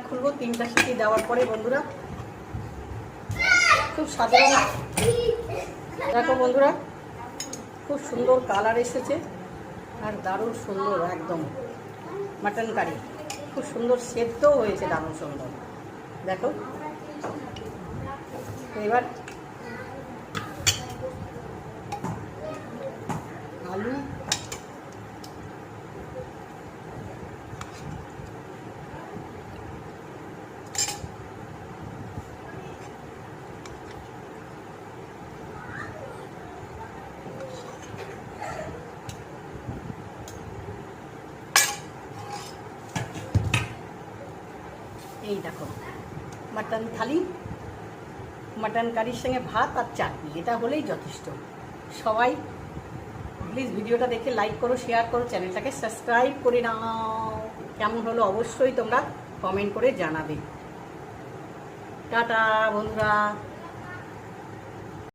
খুলবো 3টা সিটি দেওয়ার পরে বন্ধুরা। খুব সাধারণ, দেখো বন্ধুরা খুব সুন্দর কালার এসেছে আর দারুণ সুন্দর একদম মাটন কারি, খুব সুন্দর সেদ্ধও হয়েছে, দারুণ সুন্দর। দেখো এবার আলু, এই দেখো মাটন থালি, মাটন কারির সঙ্গে ভাত আর চাটনি, এটা হলেই যথেষ্ট। সবাই প্লিজ ভিডিওটা দেখে লাইক করো, শেয়ার করো, চ্যানেলটাকে সাবস্ক্রাইব করে নাও। কেমন হলো অবশ্যই তোমরা কমেন্ট করে জানাবে। টাটা বন্ধুরা।